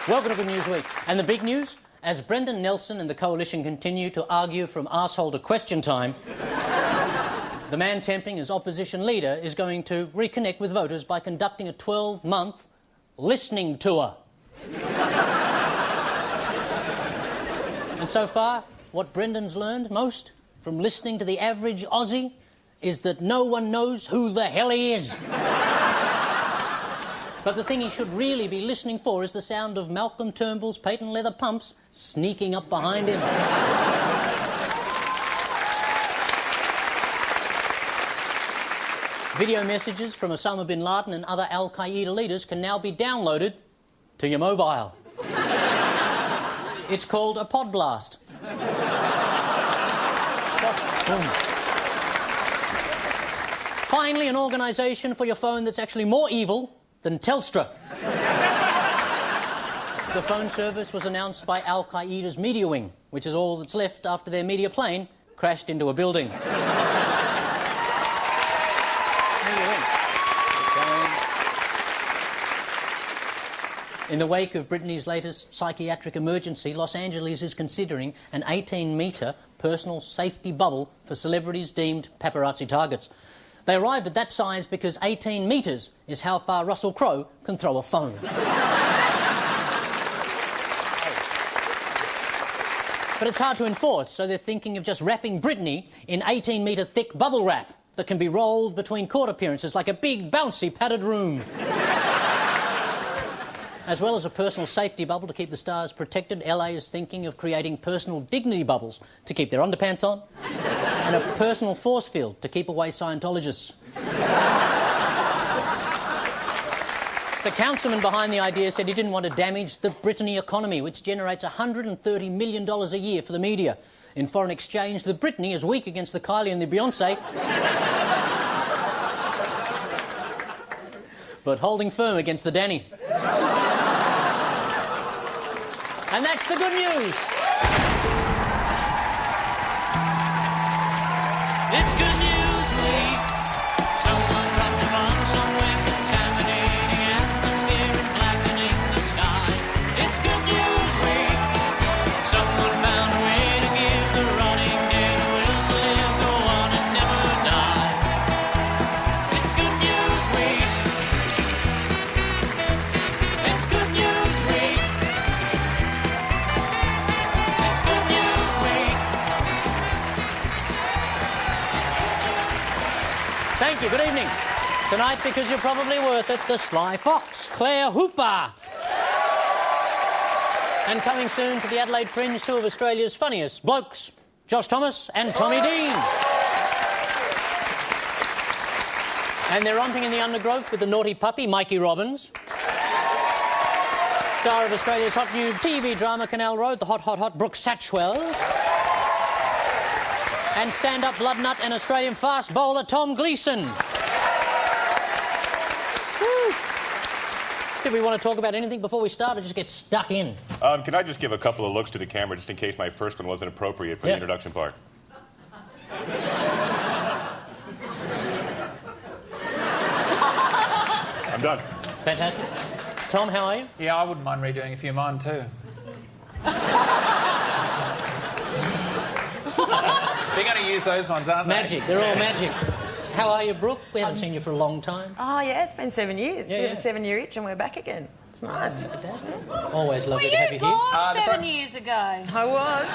Welcome to Good News Week. And the big news? As Brendan Nelson and the Coalition continue to argue from arsehole to question time, the man temping as opposition leader is going to reconnect with voters by conducting a 12-month listening tour. And so far, what Brendan's learned most from listening to the average Aussie is that no one knows who the hell he is. But the thing he should really be listening for is the sound of Malcolm Turnbull's patent leather pumps sneaking up behind him. Video messages from Osama bin Laden and other Al-Qaeda leaders can now be downloaded to your mobile. It's called a pod blast. Finally, an organisation for your phone that's actually more evil than Telstra. The phone service was announced by Al-Qaeda's media wing, which is all that's left after their media plane crashed into a building. In the wake of Brittany's latest psychiatric emergency, Los Angeles is considering an 18-metre personal safety bubble for celebrities deemed paparazzi targets. They arrived at that size because 18 metres is how far Russell Crowe can throw a phone. But it's hard to enforce, so they're thinking of just wrapping Britney in 18-metre thick bubble wrap that can be rolled between court appearances like a big, bouncy, padded room. As well as a personal safety bubble to keep the stars protected, LA is thinking of creating personal dignity bubbles to keep their underpants on, and a personal force field to keep away Scientologists. The councilman behind the idea said he didn't want to damage the Brittany economy, which generates $130 million a year for the media. In foreign exchange, the Brittany is weak against the Kylie and the Beyonce, but holding firm against the Danny. And that's the good news. It's good news week. Someone dropped a bomb somewhere, contaminating atmosphere and blackening the sky. It's good news week. Someone found a way to give the rotting dead a will to live, go on and never die. It's good news week. It's good news week. It's good news week. Thank you. Good evening. Tonight, because you're probably worth it, the Sly Fox, Claire Hooper. And coming soon to the Adelaide Fringe, two of Australia's funniest blokes, Josh Thomas and Tommy Dean. And they're romping in the undergrowth with the naughty puppy, Mikey Robbins. Star of Australia's hot new TV drama Canal Road, the hot Brooke Satchwell. And stand-up blood nut and Australian fast bowler Tom Gleeson. Woo. Did we want to talk about anything before we start or just get stuck in? Can I just give a couple of looks to the camera just in case my first one wasn't appropriate for the introduction part? I'm done. Fantastic. Tom, how are you? Yeah, I wouldn't mind redoing a few of mine too. They're going to use those ones, aren't they? Magic. They're all magic. How are you, Brooke? We haven't seen you for a long time. Oh, yeah, it's been 7 years. Yeah, We yeah. have a 7-year itch and we're back again. It's nice. Always lovely Were to have you you here. born the 7 years ago? I was.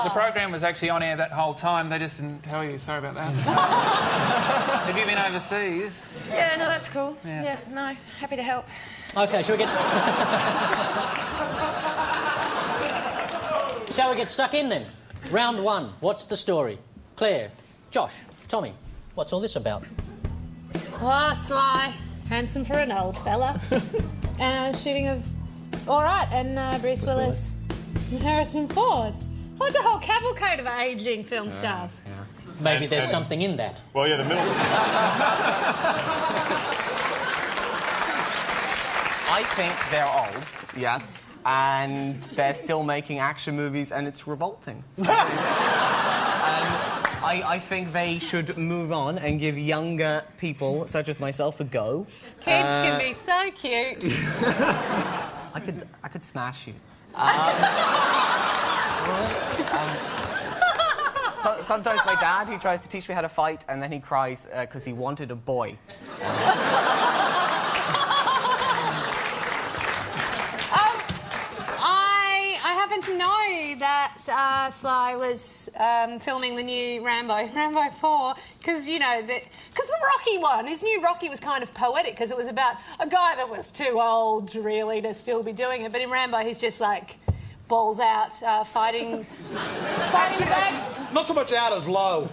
The program was actually on air that whole time. They just didn't tell you. Sorry about that. Have you been overseas? Yeah, no, that's cool. Yeah. Yeah, no, happy to help. OK, shall we get stuck in then? Round one. What's the story? Claire, Josh, Tommy, what's all this about? Oh, Sly. Handsome for an old fella. And shooting of... All right, and Bruce Willis and Harrison Ford. Oh, it's a whole cavalcade of ageing film stars. Maybe there's something in that. Well, yeah, the middle... I think they're old, yes, and they're still making action movies, and it's revolting. I think they should move on and give younger people, such as myself, a go. Kids can be so cute. I could smash you. So, sometimes my dad, he tries to teach me how to fight, and then he cries because he wanted a boy. I happen to know that Sly was filming the new Rambo 4, because, you know, because the Rocky one, his new Rocky was kind of poetic, because it was about a guy that was too old, really, to still be doing it. But in Rambo, he's just, like, balls out, fighting back. Not so much out as low.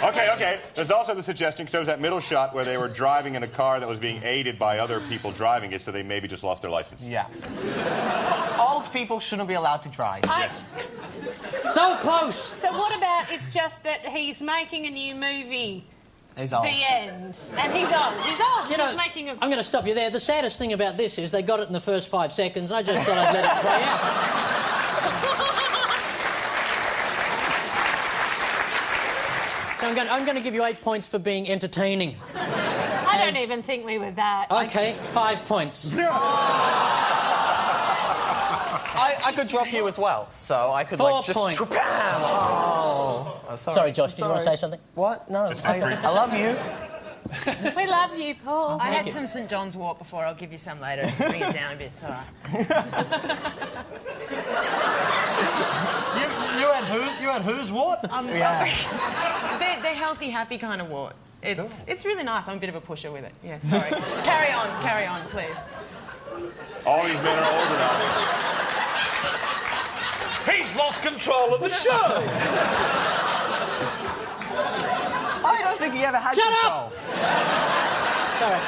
Okay. There's also the suggestion, because there was that middle shot where they were driving in a car that was being aided by other people driving it, so they maybe just lost their license. Yeah. Old people shouldn't be allowed to drive. So close! So what about it's just that he's making a new movie? He's old. The end. And he's old. He's old. You know, he's making a... I'm going to stop you there. The saddest thing about this is they got it in the first 5 seconds, and I just thought I'd let it play out. So I'm going to give you 8 points for being entertaining. I don't even think we were that. OK, 5 points. I could drop you as well, so I could 4 like just... points. Oh, Sorry, Josh, did you want to say something? What? No, I love you. We love you, Paul. I had some St John's wort before. I'll give you some later. Just bring it down a bit. It's all right. You had whose what? Yeah. They're healthy, happy kind of wort. It's really nice. I'm a bit of a pusher with it. Yeah, sorry. Carry on, please. All these men are older now. He's lost control of the show. I don't think he ever had control. Sorry.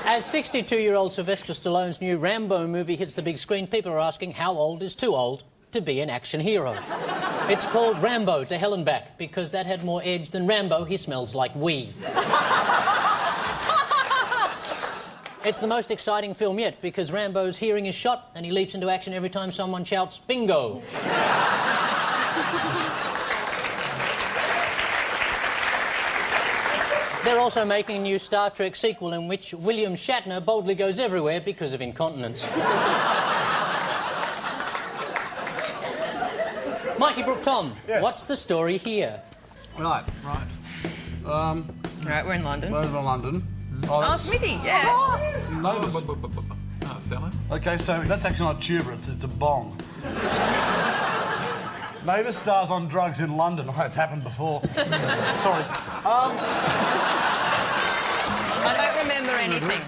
As 62-year-old Sylvester Stallone's new Rambo movie hits the big screen, people are asking how old is too old to be an action hero. It's called Rambo to hell and back, because that had more edge than Rambo, he smells like wee. It's the most exciting film yet, because Rambo's hearing is shot and he leaps into action every time someone shouts, bingo. They're also making a new Star Trek sequel in which William Shatner boldly goes everywhere because of incontinence. Mikey, Brooke, Tom, Yes. What's the story here? Right. Right, we're in London. Over in London. Oh, Smithy, yeah. No, fella. okay, so that's actually not a tuba, it's a bong. Neighbour stars on drugs in London. Oh, it's happened before. Sorry. I don't remember anything.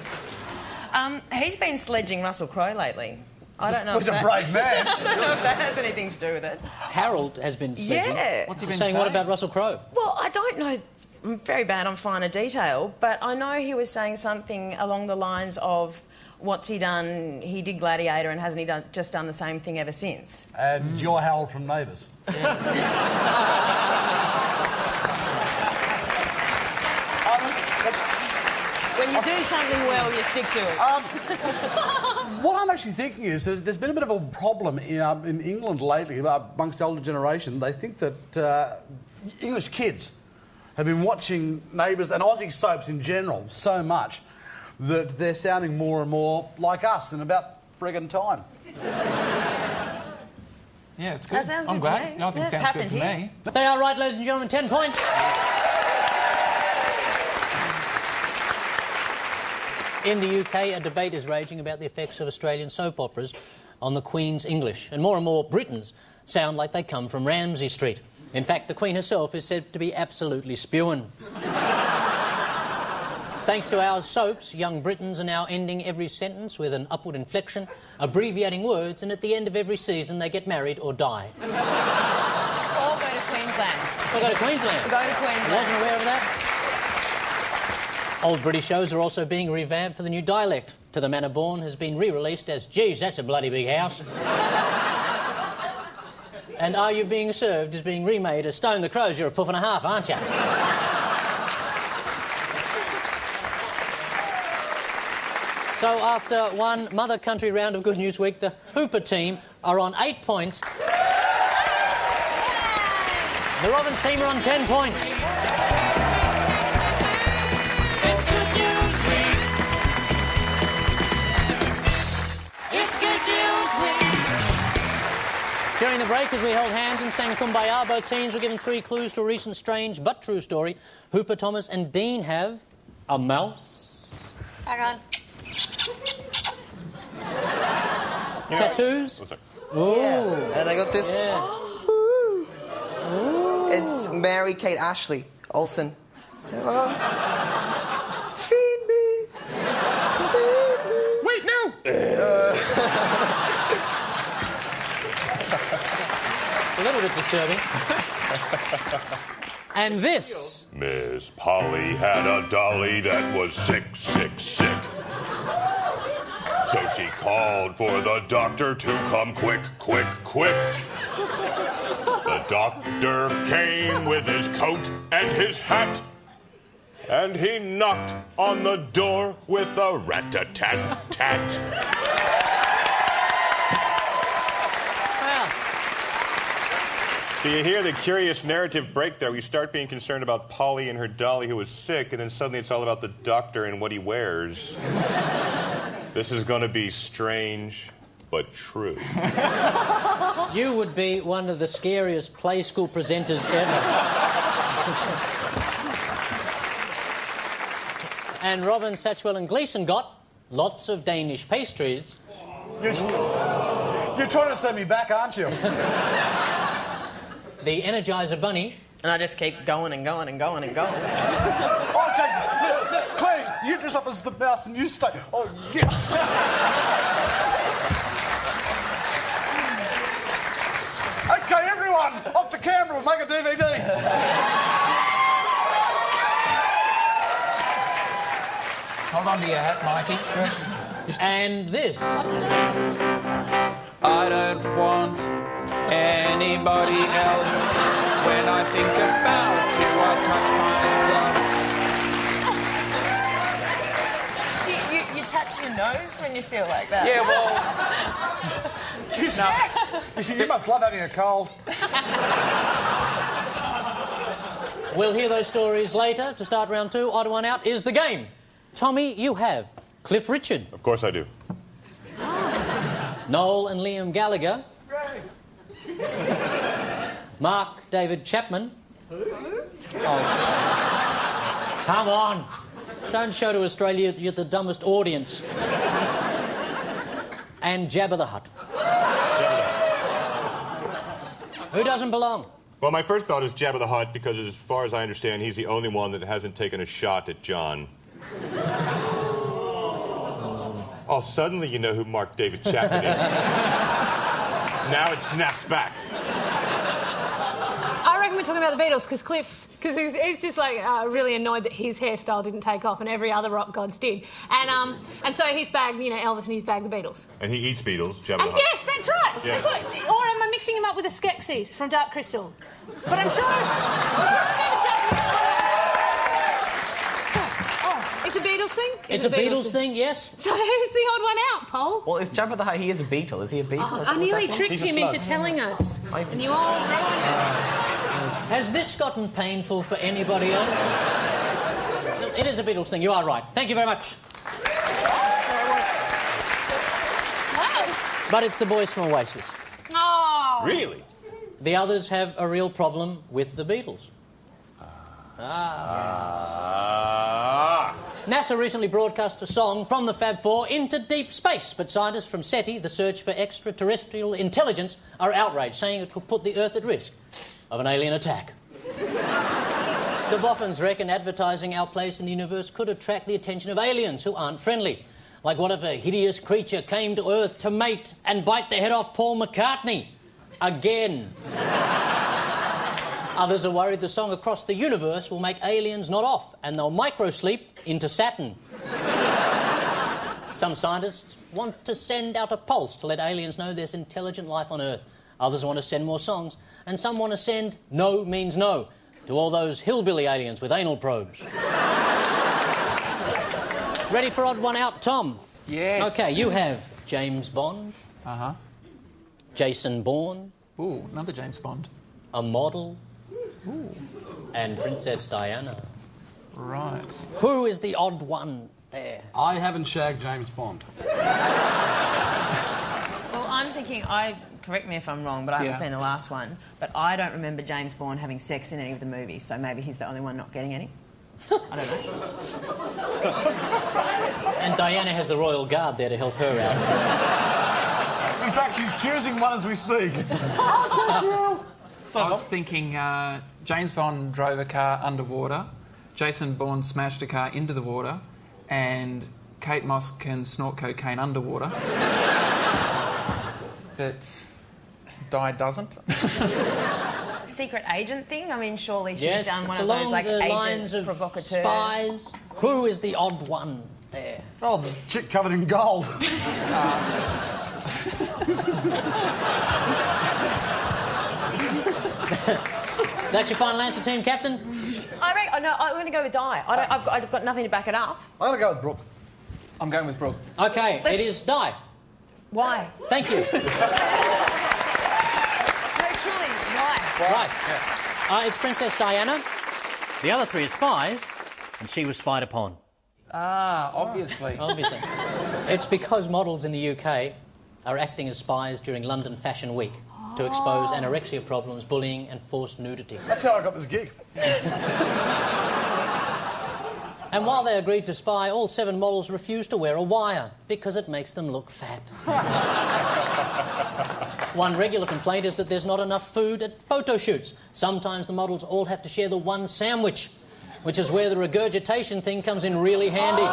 He's been sledging Russell Crowe lately. I don't know. He's a brave man. I don't know if that has anything to do with it. Harold has been sledging. Yeah. What's he been saying? What about Russell Crowe? Well, I don't know. I'm very bad on finer detail, but I know he was saying something along the lines of, what's he done? He did Gladiator, and hasn't he just done the same thing ever since? And you're Harold from Neighbours. When you do something well, you stick to it. What I'm actually thinking is there's been a bit of a problem in England lately amongst the older generation. They think that English kids have been watching Neighbours and Aussie soaps in general so much that they're sounding more and more like us in about friggin' time. Yeah, it's good. That sounds I'm good to glad. me. I think Yeah, it it's sounds good happened to here. me. They are right, ladies and gentlemen, 10 points. In the UK, a debate is raging about the effects of Australian soap operas on the Queen's English, and more Britons sound like they come from Ramsay Street. In fact, the Queen herself is said to be absolutely spewing. Thanks to our soaps, young Britons are now ending every sentence with an upward inflection, abbreviating words, and at the end of every season they get married or die. Or go to Queensland. We'll go to Queensland. Go to Queensland. Wasn't aware of that. Old British shows are also being revamped for the new dialect. To the Manor Born has been re-released as, geez, that's a bloody big house. And Are You Being Served is being remade as Stone the Crows, you're a puff and a half, aren't you? So after one Mother Country round of Good News Week, the Hooper team are on 8 points. The Robbins team are on 10 points. It's Good News Week. During the break, as we held hands and sang Kumbaya, both teams were given 3 clues to a recent strange but true story. Hooper, Thomas and Dean have a mouse, Hang on. tattoos, Yeah. And I got this. yeah. It's Mary Kate Ashley Olsen. Feed me. Wait, no! It's a little bit disturbing. And this. Miss Polly had a dolly that was sick, sick, sick. So she called for the doctor to come quick, quick, quick. The doctor came with his coat and his hat, and he knocked on the door with a rat-a-tat-tat. Well, Do you hear the curious narrative break there? We start being concerned about Polly and her dolly who was sick, and then suddenly it's all about the doctor and what he wears. This is going to be strange, but true. you would be one of the scariest play school presenters ever. And Robin, Satchwell and Gleeson got lots of Danish pastries. You're trying to send me back, aren't you? The Energizer Bunny. And I just keep going and going and going and going. Okay, Clay, you dress up as the mouse and you stay. Oh, yes! Okay, everyone, off to Canberra, we'll make a DVD. Hold on to your hat, Mikey. And this. I don't want anybody else. When I think about you, I touch myself. You touch your nose when you feel like that. Yeah, well, Jeez, no. you must love having a cold. We'll hear those stories later. To start round 2, odd one out is the game. Tommy, you have Cliff Richard. Of course I do. Noel and Liam Gallagher. Mark David Chapman. Oh, come on. Don't show to Australia you're the dumbest audience. And Jabba the Hutt. Who doesn't belong? Well, my first thought is Jabba the Hutt, because as far as I understand, he's the only one that hasn't taken a shot at John. Oh, suddenly you know who Mark David Chapman is. Now it snaps back. I reckon we're talking about the Beatles, because he's just like really annoyed that his hairstyle didn't take off and every other rock gods did. And so he's bagged, Elvis, and he's bagged the Beatles. And he eats Beetles, Jabba the And Hutt. yes, that's right. Yeah. That's right. Or am I mixing him up with the Skeksis from Dark Crystal? But I'm sure. It's a Beatles thing? It's a Beatles thing, yes. So who's the odd one out, Paul? Well, is Jabba the Hutt, he is a beetle. Is he a beetle? Is that I what's nearly happening? tricked He's a him slug. into telling us. And you all ruined it. Has this gotten painful for anybody else? It is a Beatles thing, you are right. Thank you very much. Wow. But it's the boys from Oasis. Oh. Really? The others have a real problem with the Beatles. NASA recently broadcast a song from the Fab Four into deep space, but scientists from SETI, the Search for Extraterrestrial Intelligence, are outraged, saying it could put the Earth at risk of an alien attack. The Boffins reckon advertising our place in the universe could attract the attention of aliens who aren't friendly. Like what if a hideous creature came to Earth to mate and bite the head off Paul McCartney? Again. Others are worried the song Across the Universe will make aliens nod off and they'll microsleep into Saturn. Some scientists want to send out a pulse to let aliens know there's intelligent life on Earth. Others want to send more songs. And some want to send no means no to all those hillbilly aliens with anal probes. Ready for odd one out, Tom? Yes. OK, you have James Bond, Uh-huh. Jason Bourne, Ooh, another James Bond. a model, and Princess Diana. Right. Who is the odd one there? I haven't shagged James Bond. Well, I'm thinking, correct me if I'm wrong, but I haven't seen the last one, but I don't remember James Bond having sex in any of the movies, so maybe he's the only one not getting any. I don't know. And Diana has the Royal Guard there to help her out. In fact, she's choosing one as we speak. I was thinking James Bond drove a car underwater, Jason Bourne smashed a car into the water, and Kate Moss can snort cocaine underwater. But Di doesn't. Secret agent thing? I mean, surely she's Yes, done one it's of those, along like, the agent lines of provocateur. Spies. Who is the odd one there? Oh, the chick covered in gold. That's your final answer, team captain? No, I'm going to go with Di. I've got nothing to back it up. I'm going to go with Brooke. I'm going with Brooke. Okay, it is Di. Why? Thank you. No, truly, why? Right. It's Princess Diana. The other three are spies, and she was spied upon. Ah, obviously. Obviously. It's because models in the UK are acting as spies during London Fashion Week to expose anorexia problems, bullying and forced nudity. That's how I got this gig. And while they agreed to spy, all 7 models refused to wear a wire because it makes them look fat. One regular complaint is that there's not enough food at photo shoots. Sometimes the models all have to share the one sandwich, which is where the regurgitation thing comes in really handy.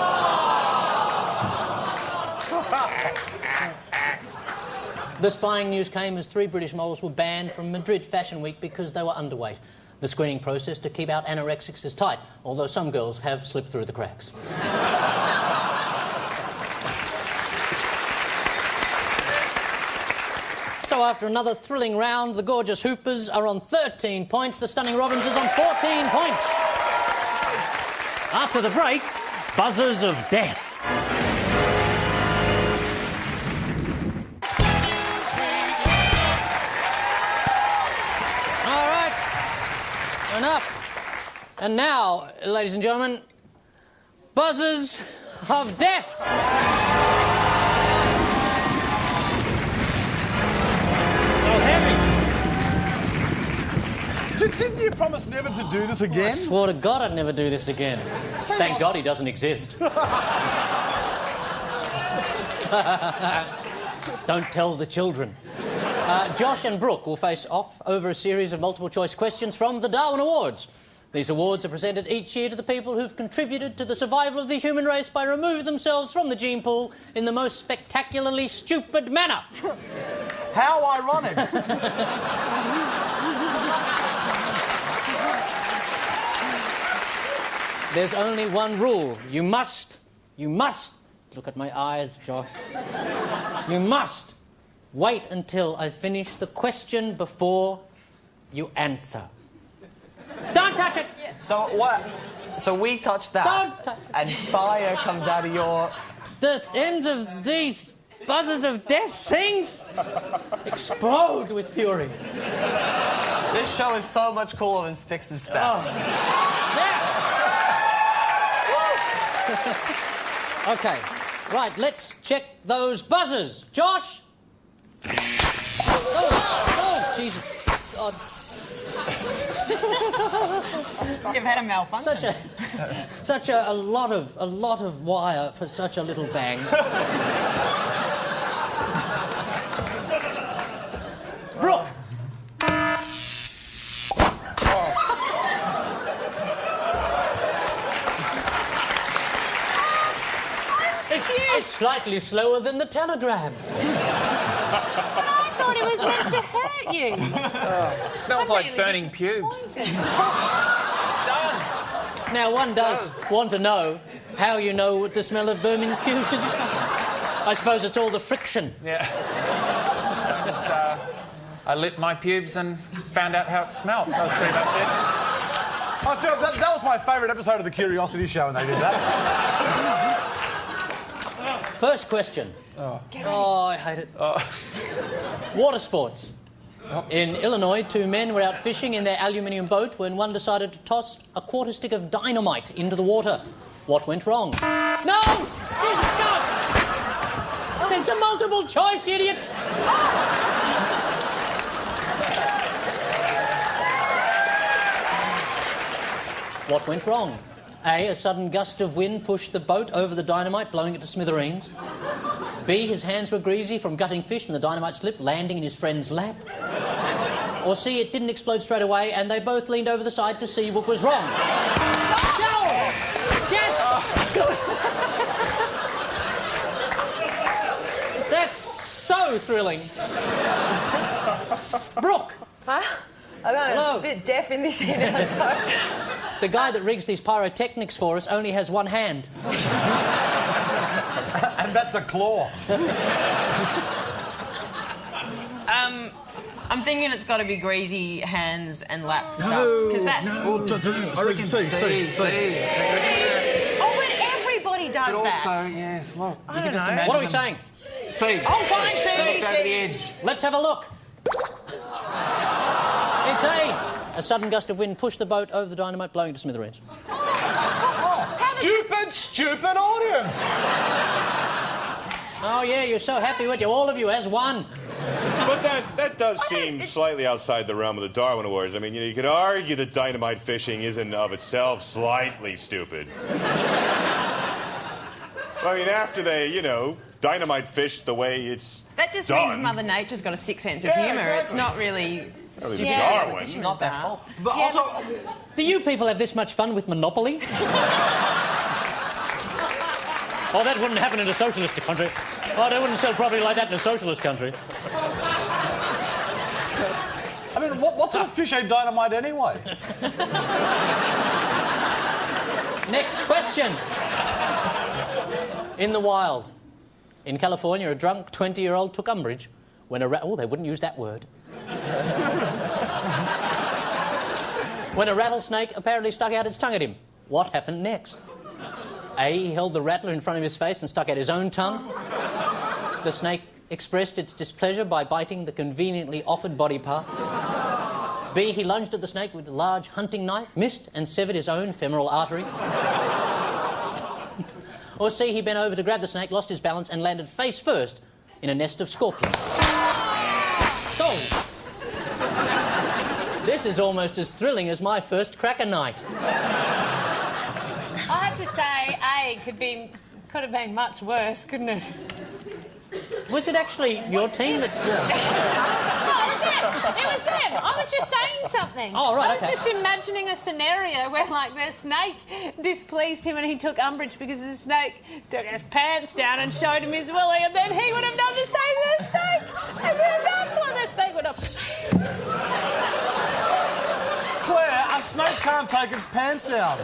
The spying news came as 3 British models were banned from Madrid Fashion Week because they were underweight. The screening process to keep out anorexics is tight, although some girls have slipped through the cracks. So after another thrilling round, the gorgeous Hoopers are on 13 points, the stunning Robins is on 14 points. After the break, buzzers of death. Enough. And now, ladies and gentlemen, buzzers of death. So heavy. Didn't you promise never to do this again? I swore to God I'd never do this again. Thank God he doesn't exist. Don't tell the children. Josh and Brooke will face off over a series of multiple-choice questions from the Darwin Awards. These awards are presented each year to the people who've contributed to the survival of the human race by removing themselves from the gene pool in the most spectacularly stupid manner. How ironic. There's only one rule. You must, look at my eyes, Josh. You must wait until I finish the question before you answer. Don't touch it! So what? So we touch that, Don't touch it. and fire comes out of your... The ends of these buzzers of death things explode with fury. This show is so much cooler than Spix and Specs. Okay, right, let's check those buzzers. Josh? Oh, Jesus. God. You've had a malfunction. Such a lot of wire for such a little bang. Brooke. It's slightly slower than the telegram. I thought it was meant to hurt you. It smells like burning pubes. Now, one does want to know how you know what the smell of burning pubes is. I suppose it's all the friction. Yeah. I lit my pubes and found out how it smelled. That was pretty much it. I'll tell you, that was my favourite episode of the Curiosity Show when they did that. First question. Oh, I hate it. Water sports. In Illinois, 2 men were out fishing in their aluminium boat when one decided to toss a quarter stick of dynamite into the water. What went wrong? No! Jesus, God! There's a multiple choice, idiots! What went wrong? A, a sudden gust of wind pushed the boat over the dynamite, blowing it to smithereens. B, his hands were greasy from gutting fish and the dynamite slipped, landing in his friend's lap. Or C, it didn't explode straight away and they both leaned over the side to see what was wrong. No! Yes! That's so thrilling. Brooke! Huh? I don't know, Hello. it's a bit deaf in this end, so... The guy that rigs these pyrotechnics for us only has one hand. And that's a claw. I'm thinking it's got to be greasy hands and lap stuff. No, 'cause that's... no. I reckon C. Oh, but everybody does But that. also, yes, look. I You can don't just know. imagine What are we them- saying? C. Oh, fine, C. Look over the edge. Let's have a look. It's A. A sudden gust of wind pushed the boat over the dynamite, blowing it to smithereens. Stupid audience! Oh, yeah, you're so happy, weren't you? All of you as one. But that does seem slightly outside the realm of the Darwin Awards. I mean, you could argue that dynamite fishing isn't of itself slightly stupid. I mean, after they, dynamite fished the way it's That just done. means Mother Nature's got a sick sense of Yeah, humour. exactly. It's not really... Really stupid. Darwin. It's not their fault. But also, Do you people have this much fun with Monopoly? Oh, that wouldn't happen in a socialist country. Oh, they wouldn't sell property like that in a socialist country. I mean, what sort of fish ate dynamite anyway? Next question. In the wild, in California, a drunk 20-year-old took umbrage when oh, they wouldn't use that word. When a rattlesnake apparently stuck out its tongue at him. What happened next? A, he held the rattler in front of his face and stuck out his own tongue. The snake expressed its displeasure by biting the conveniently offered body part. B, he lunged at the snake with a large hunting knife, missed and severed his own femoral artery. Or C, he bent over to grab the snake, lost his balance and landed face first in a nest of scorpions. Sold. This is almost as thrilling as my first cracker night. I have to say, A could have been much worse, couldn't it? Was it actually your team that... No, it was them. I was just saying something. Oh, right, I was okay. just imagining a scenario where, like, the snake displeased him and he took umbrage because the snake took his pants down and showed him his willy, and then he would have done the same to the snake. And then that's what the snake would have... Claire, a snake can't take its pants down.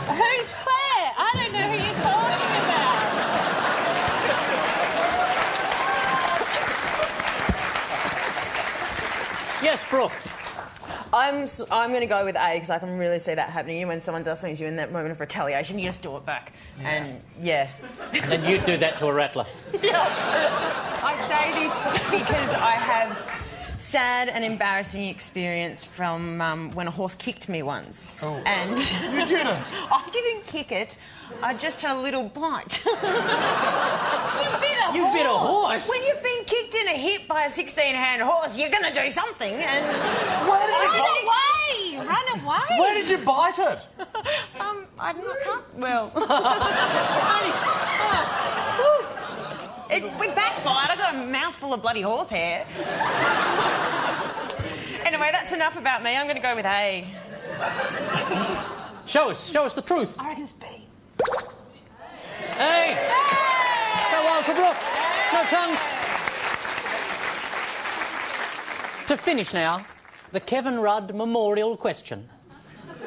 Who's Claire? I don't know who you're talking about. Yes, Brooke. I'm going to go with A because I can really see that happening. When someone does something to you in that moment of retaliation, you just do it back. Yeah. And, yeah. And you'd do that to a rattler. I say this because I have sad and embarrassing experience from when a horse kicked me once. Oh. And You didn't. I didn't kick it. I just had a little bite. You bit a horse? When you've been kicked in a hip by a 16-hand horse, you're going to do something. And Where did you Run away! Run away! Where did you bite it? I'm not well. We backfired. I got a mouthful of bloody horsehair. Anyway, that's enough about me. I'm going to go with A. Show us the truth. I reckon it's B. Hey! Go wild for Brooke. No tongues. To finish now, the Kevin Rudd Memorial Question.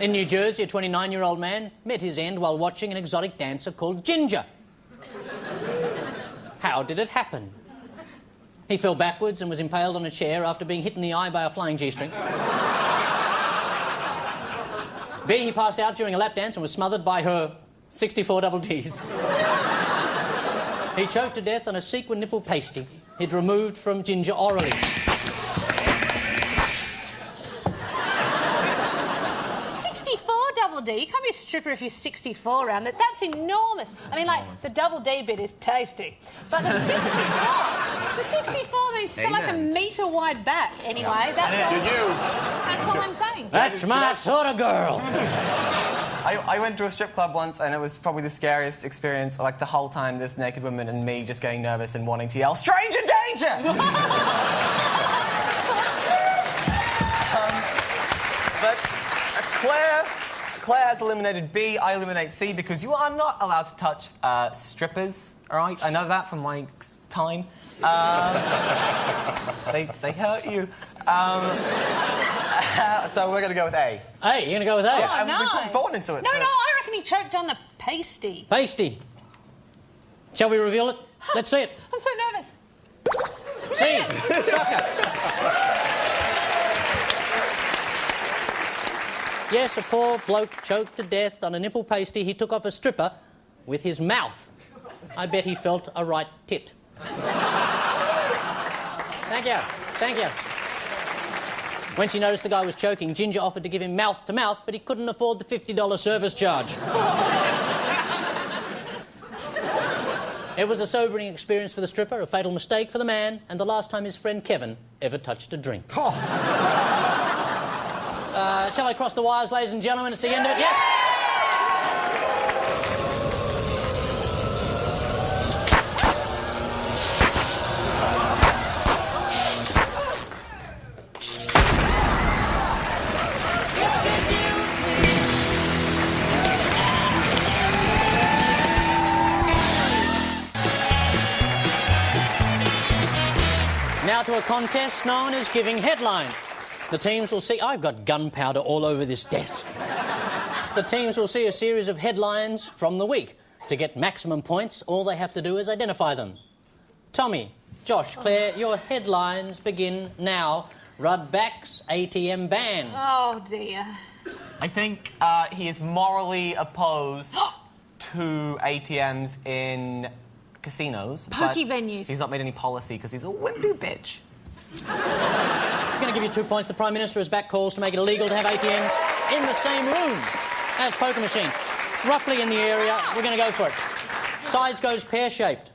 In New Jersey, a 29-year-old man met his end while watching an exotic dancer called Ginger. How did it happen? He fell backwards and was impaled on a chair after being hit in the eye by a flying G-string. B, he passed out during a lap dance and was smothered by her 64 double Ts. He choked to death on a sequin nipple pasty he'd removed from Ginger orally. 64 double double D. You can't be a stripper if you're 64 around that. That's enormous. I mean, like, the double D bit is tasty. But the 64 means she's got like a metre wide back anyway. That's all I'm saying. That's my sort of girl. I went to a strip club once and it was probably the scariest experience. Like, the whole time, this naked woman and me just getting nervous and wanting to yell, "Stranger danger!" But Claire has eliminated B, I eliminate C, because you are not allowed to touch strippers, all right? I know that from my time. They hurt you. So we're going to go with A. A, you're going to go with A? Yeah, no. we put thought into it. No, I reckon he choked on the pasty. Pasty. Shall we reveal it? Let's see it. I'm so nervous. C. Sucker. Yes, a poor bloke choked to death on a nipple pasty he took off a stripper with his mouth. I bet he felt a right tit. Thank you. Thank you. When she noticed the guy was choking, Ginger offered to give him mouth to mouth, but he couldn't afford the $50 service charge. It was a sobering experience for the stripper, a fatal mistake for the man, and the last time his friend Kevin ever touched a drink. Shall I cross the wires, ladies and gentlemen? It's the end of it, yes? Now to a contest known as Giving Headline. The teams will see... I've got gunpowder all over this desk. The teams will see a series of headlines from the week. To get maximum points, all they have to do is identify them. Tommy, Josh, Claire, your headlines begin now. Rudback's ATM ban. Oh, dear. I think he is morally opposed to ATMs in casinos. Pokey but venues. He's not made any policy because he's a wimpy bitch. I'm going to give you 2 points. The Prime Minister has backed calls to make it illegal to have ATMs in the same room as poker machines. Roughly in the area, we're going to go for it. Size goes pear-shaped.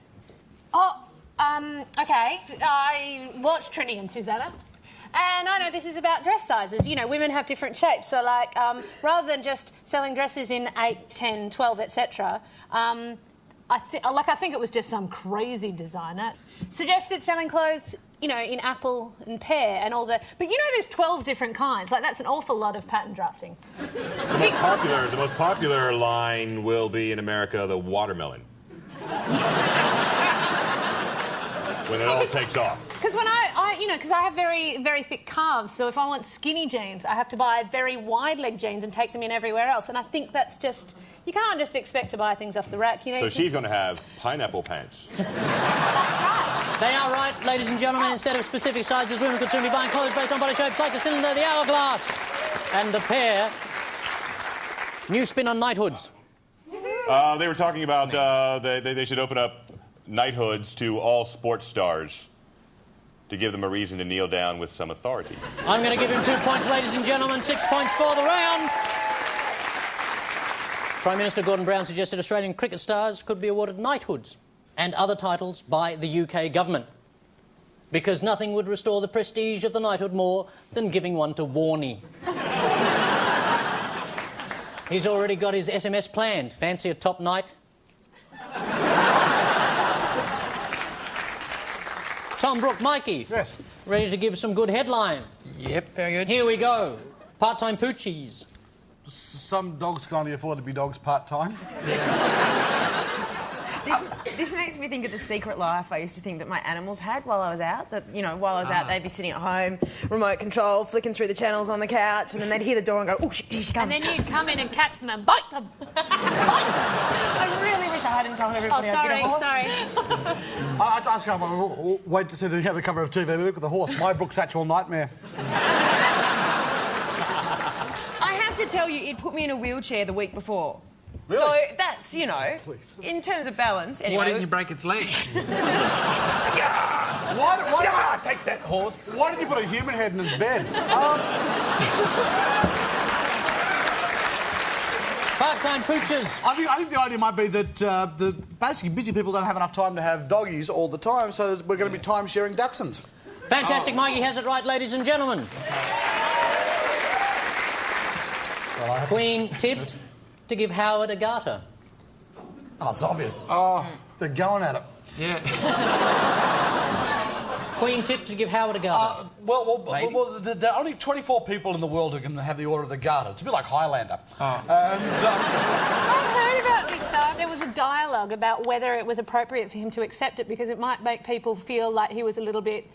Oh, OK. I watched Trinity and Susanna. And I know this is about dress sizes. You know, women have different shapes. So, like, rather than just selling dresses in 8, 10, 12, etc., I think it was just some crazy designer suggested selling clothes, you know, in apple and pear and all the... But you know there's 12 different kinds. Like, that's an awful lot of pattern drafting. The most popular line will be in America the watermelon. When it all takes off. Because when because I have very, very thick calves, so if I want skinny jeans, I have to buy very wide leg jeans and take them in everywhere else. And I think that's just... You can't just expect to buy things off the rack, you know. So she's going to have pineapple pants. That's right. They are right, ladies and gentlemen. Instead of specific sizes, women could soon be buying clothes based on body shapes like the cylinder, the hourglass, and the pear. New spin on Knighthoods. They were talking about they should open up Knighthoods to all sports stars to give them a reason to kneel down with some authority. I'm going to give him 2 points, ladies and gentlemen. 6 points for the round. Prime Minister Gordon Brown suggested Australian cricket stars could be awarded knighthoods and other titles by the UK government, because nothing would restore the prestige of the knighthood more than giving one to Warney. He's already got his SMS planned. Fancy a top knight? Tom, Brooke, Mikey. Yes. Ready to give some good headline? Yep, very good. Here we go. Part-time poochies. Some dogs can't afford to be dogs part-time. This makes me think of the secret life I used to think that my animals had while I was out. That, you know, while I was out, they'd be sitting at home, remote control, flicking through the channels on the couch, and then they'd hear the door and go, "Oh, here she comes." And then you'd come in and catch them and bite them. I really wish I hadn't told Oh, everybody I'd get a horse. sorry. I can't wait to see the cover of TV. Look at the horse. My Brooke Satchwell nightmare. I have to tell you, it put me in a wheelchair the week before. Really? So that's, you know, in terms of balance. Anyway, Why didn't you break its leg? Why Take that horse. Why did you put a human head in its bed? Part-time poochers. I think the idea might be that basically busy people don't have enough time to have doggies all the time, so we're going to be time-sharing dachshunds. Fantastic, Mikey has it right, ladies and gentlemen. Queen tipped to give Howard a garter. Oh, it's obvious. Oh, They're going at it. yeah. Queen tipped to give Howard a garter. Well, there are only 24 people in the world who can have the Order of the Garter. It's a bit like Highlander. I heard about this though. There was a dialogue about whether it was appropriate for him to accept it because it might make people feel like he was a little bit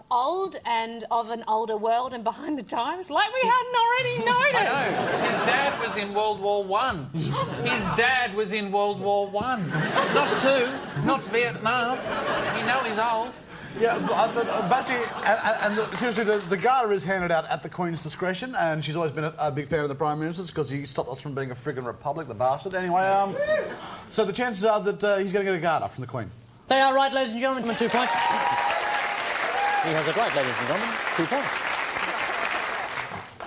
old and of an older world and behind the times, like we hadn't already noticed. I know. His dad was in World War One. His dad was in World War One. Not two, not Vietnam. You know he's old. Yeah, basically, seriously, the Garter is handed out at the Queen's discretion, and she's always been a big fan of the Prime Minister's because he stopped us from being a friggin' republic, the bastard. Anyway, so the chances are that he's going to get a Garter from the Queen. They are right, ladies and gentlemen, 2 points. He has it right, ladies and gentlemen, 2 points.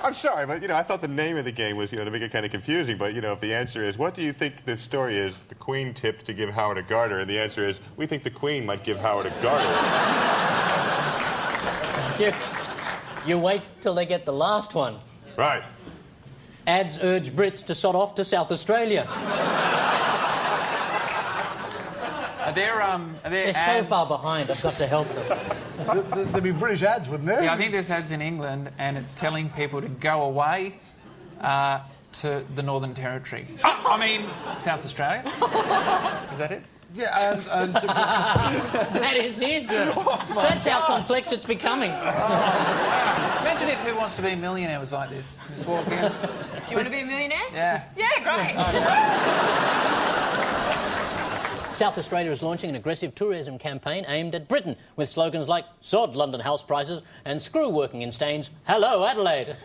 I'm sorry, but, I thought the name of the game was, to make it kind of confusing, but, if the answer is, what do you think this story is? The Queen tipped to give Howard a garter, and the answer is, we think the Queen might give Howard a garter. You wait till they get the last one. Right. Ads urge Brits to sod off to South Australia. Are there They're ads? so far behind, I've got to help them. There'd be British ads, wouldn't there? Yeah, I think there's ads in England, and it's telling people to go away to the Northern Territory. South Australia. Is that it? Yeah, and That is it. That's how complex it's becoming. Imagine if Who Wants to Be a Millionaire was like this. Just walk in. Do you want to be a millionaire? Yeah. Yeah, great. South Australia is launching an aggressive tourism campaign aimed at Britain with slogans like "Sod London house prices" and "Screw working in Staines, hello Adelaide."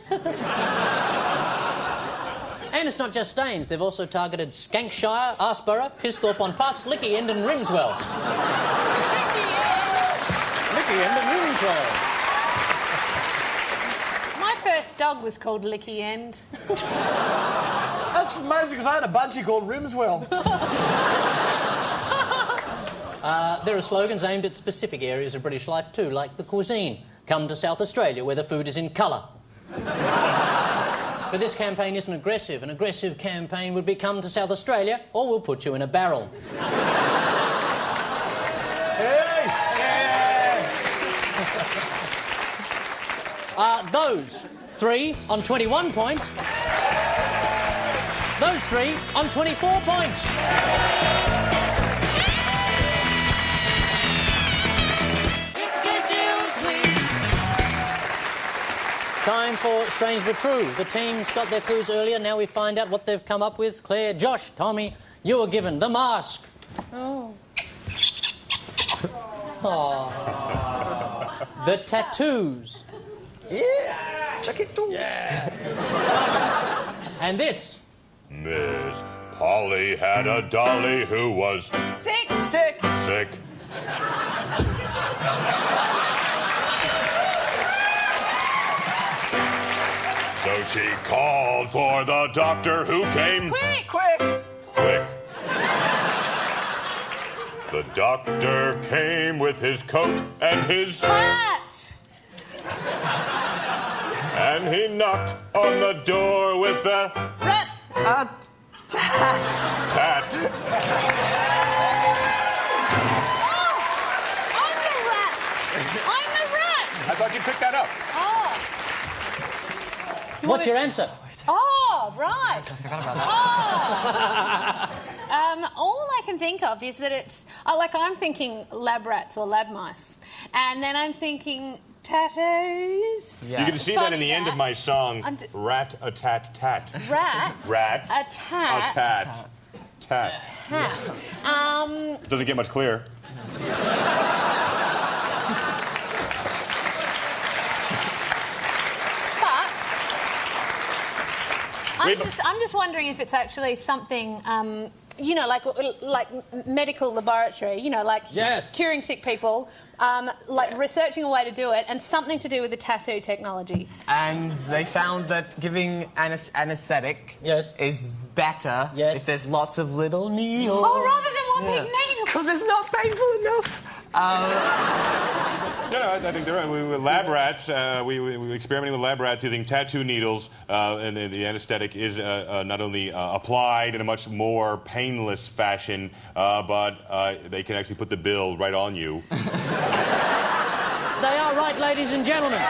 And it's not just Staines, they've also targeted Skankshire, Arsborough, Pisthorpe-on-Puss, Licky End and Rimswell. Licky End and Rimswell. My first dog was called Licky End. that's amazing because I had a budgie called Rimswell. There are slogans aimed at specific areas of British life too, like the cuisine. Come to South Australia where the food is in colour. But this campaign isn't aggressive. An aggressive campaign would be come to South Australia or we'll put you in a barrel. Hey! Those 3 on 21 points. Those 3 on 24 points. Time for Strange But True. The team's got their clues earlier. Now we find out what they've come up with. Claire, Josh, Tommy, you were given the mask. Oh. The tattoos. Yeah! Check it too. Yeah. And this. Miss Polly had a dolly who was Sick. Sick! sick. So she called for the doctor who came Quick. Quick! quick. The doctor came with his coat and his... Hat. And he knocked on the door with the Rat. tat. I'm the rat. I'm the rat. I thought you picked that up. Oh. What's your answer? Oh, right. I forgot about that. Oh. All I can think of is that it's... I'm thinking lab rats or lab mice. And then I'm thinking tattoos. Yeah. You can see that in the Funny end that. of my song, I'm Rat-a-tat-tat. Rat. Rat. A tat. A tat. Tat. Tat. Doesn't get much clearer. But Wait, I'm just wondering if it's actually something you know, like medical laboratory, you know, like Yes. curing sick people, like researching a way to do it, and something to do with the tattoo technology. And they found that giving anaesthetic Yes. is better Yes. if there's lots of little needles. Oh, rather than one big needle. Because it's not painful enough. No, I think they're right. We were lab rats. We were experimenting with lab rats using tattoo needles, and the anesthetic is not only applied in a much more painless fashion, but they can actually put the bill right on you. They are right, ladies and gentlemen.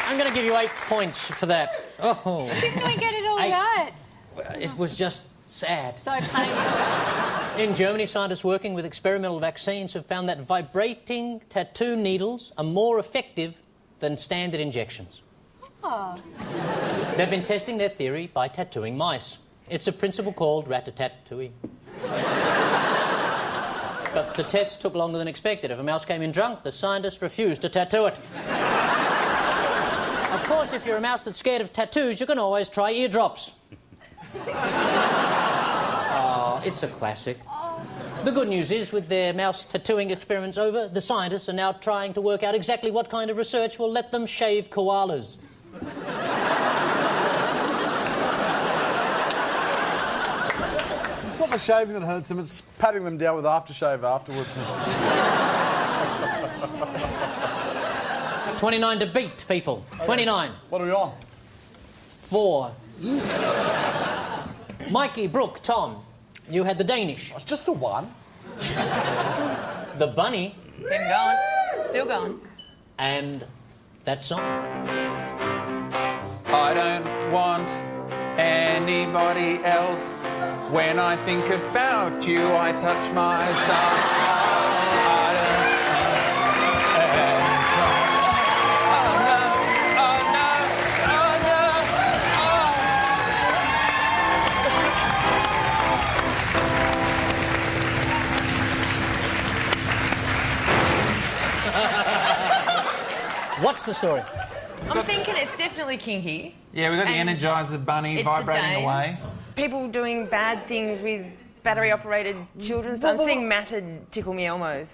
I'm going to give you 8 points for that. Oh, Didn't we get it all 8. right? It was just sad. So painful. In Germany, scientists working with experimental vaccines have found that vibrating tattoo needles are more effective than standard injections. Oh. They've been testing their theory by tattooing mice. It's a principle called rat-a-tat-tooing. But the test took longer than expected. If a mouse came in drunk, the scientists refused to tattoo it. Of course, if you're a mouse that's scared of tattoos, you can always try eardrops. Oh, it's a classic. The good news is, with their mouse tattooing experiments over, the scientists are now trying to work out exactly what kind of research will let them shave koalas. It's not the shaving that hurts them, it's patting them down with aftershave afterwards. 29 to beat, people. 29. What are we on? 4. Mikey, Brooke, Tom, you had the Danish. Just the one. The bunny. Keep going. Still going. And that song. I don't want anybody else. When I think about you, I touch myself. What's the story? I'm thinking it's definitely kinky. Yeah, we've got the And Energizer Bunny It's vibrating the away. Danes. People doing bad things with battery-operated children's. I'm seeing matted Tickle Me Elmos.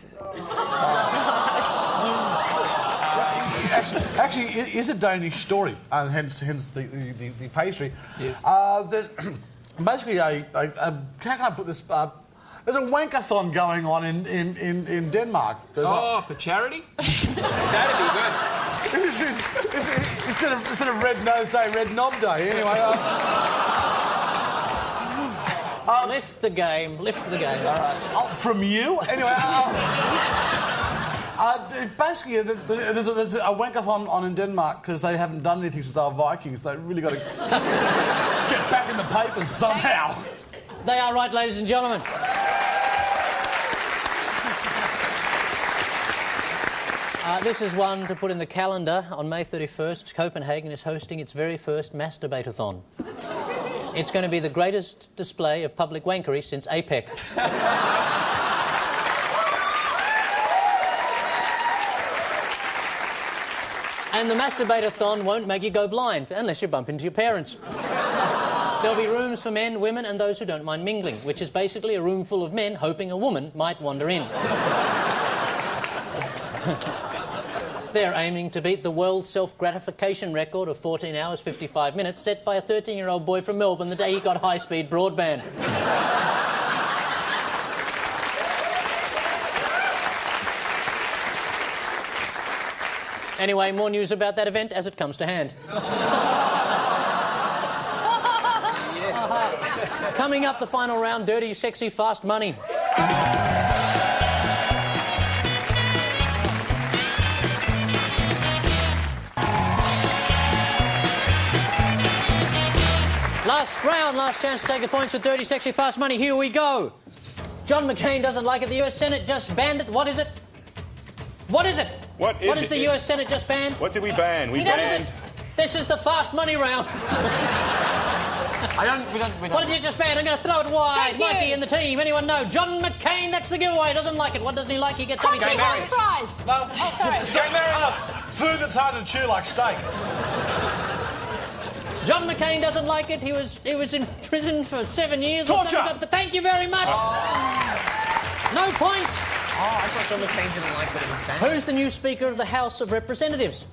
Actually, it is a Danish story, and hence the pastry. Yes. There's basically how can I put this? There's a wankathon going on in Denmark. Oh, for charity? That'd be good. This is instead of Red Nose Day, Red Knob Day. Anyway. Lift the game. All right. From you? Anyway. Basically, there's a wankathon on in Denmark because they haven't done anything since they were Vikings. They really got to get back in the papers somehow. They are right, ladies and gentlemen. This is one to put in the calendar. On May 31st, Copenhagen is hosting its very first masturbate-a-thon. It's going to be the greatest display of public wankery since APEC. And the masturbate-a-thon won't make you go blind, unless you bump into your parents. There'll be rooms for men, women and those who don't mind mingling, which is basically a room full of men hoping a woman might wander in. They're aiming to beat the world self-gratification record of 14 hours, 55 minutes, set by a 13-year-old boy from Melbourne the day he got high-speed broadband. Anyway, more news about that event as it comes to hand. Coming up, the final round, dirty, sexy, fast money. Last round, last chance to take the points with dirty, sexy, fast money. Here we go. John McCain doesn't like it. The US Senate just banned it. What is it? What is it? What is the US Senate just banned? What did we ban? We What is banned. it? This is the fast money round. We don't. What did you just ban? I'm going to throw it wide. Thank you. Mikey and the team. Anyone know? John McCain, that's the giveaway. Doesn't like it. What doesn't he like? He gets something. Crunchy french fries. No. Oh, sorry. Food that's hard to chew like steak. John McCain doesn't like it. He was in prison for 7 years. Torture! Or something, but thank you very much. No points. Oh, I thought John McCain didn't like that it was banned. Who's the new Speaker of the House of Representatives?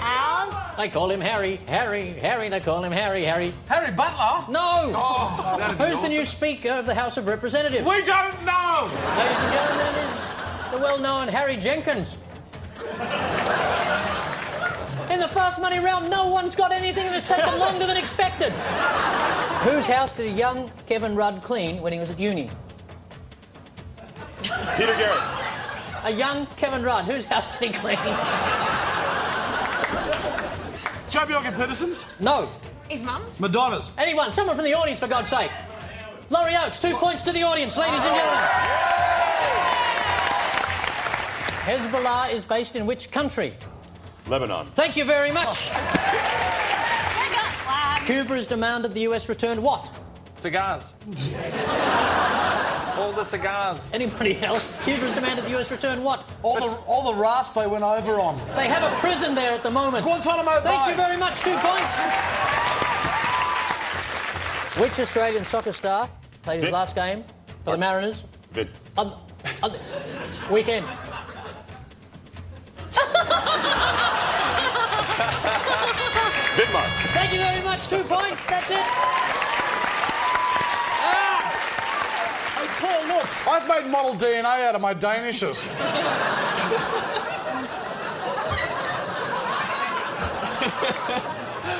Ours? They call him Harry. They call him Harry. Harry Butler? No! Who's the new Speaker of the House of Representatives? We don't know! Ladies and gentlemen, is the well-known Harry Jenkins. In the fast money round, no one's got anything and it's taken longer than expected. Whose house did a young Kevin Rudd clean when he was at uni? Peter Garrett. A young Kevin Rudd. Whose house did he clean? Joe Bjork Peterson's? No. His mum's? Madonna's. Anyone. Someone from the audience, for God's sake. Laurie Oakes, 2 points to the audience, ladies and gentlemen. Hezbollah is based in which country? Lebanon. Thank you very much. I got flag. Cuba has demanded the US return what? Cigars. All the cigars. Anybody else? Cuba has demanded the US return what? All the rafts they went over on. They have a prison there at the moment. Guantanamo Bay. Thank you very much. 2 points. Which Australian soccer star played his Vic. last game for the Mariners? Vic. Weekend. Vidmark. Thank you very much. 2 points. That's it. Hey, Paul, look, I've made model DNA out of my Danishes.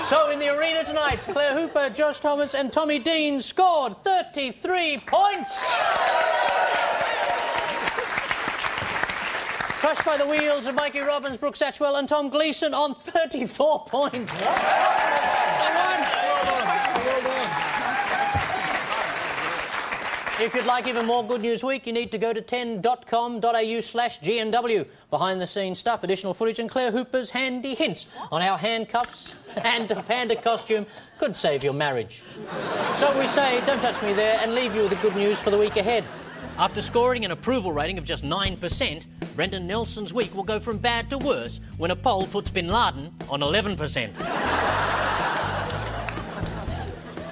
So in the arena tonight, Claire Hooper, Josh Thomas and Tommy Dean scored 33 points. Crushed by the wheels of Mikey Robbins, Brooke Satchwell and Tom Gleeson on 34 points. They won. If you'd like even more Good News Week, you need to go to 10.com.au/GNW. Behind the scenes stuff, additional footage and Claire Hooper's handy hints on how handcuffs and a panda costume could save your marriage. So we say, don't touch me there, and leave you with the good news for the week ahead. After scoring an approval rating of just 9%, Brendan Nelson's week will go from bad to worse when a poll puts Bin Laden on 11%.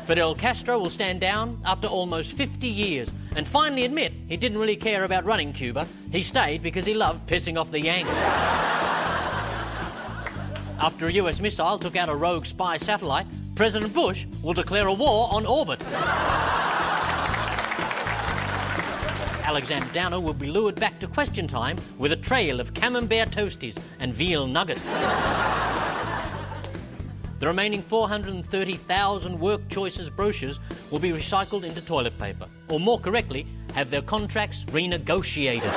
Fidel Castro will stand down after almost 50 years and finally admit he didn't really care about running Cuba. He stayed because he loved pissing off the Yanks. After a US missile took out a rogue spy satellite, President Bush will declare a war on orbit. Alexander Downer will be lured back to Question Time with a trail of camembert toasties and veal nuggets. The remaining 430,000 Work Choices brochures will be recycled into toilet paper, or more correctly, have their contracts renegotiated.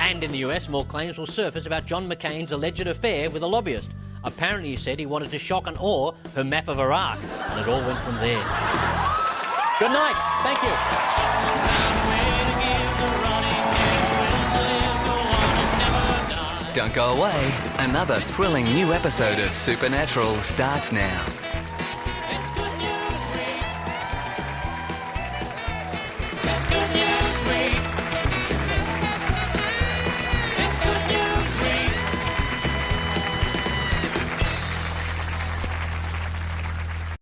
And in the US, more claims will surface about John McCain's alleged affair with a lobbyist. Apparently he said he wanted to shock and awe her map of Iraq, and it all went from there. Good night. Thank you. Don't go away. Another thrilling new episode of Supernatural starts now.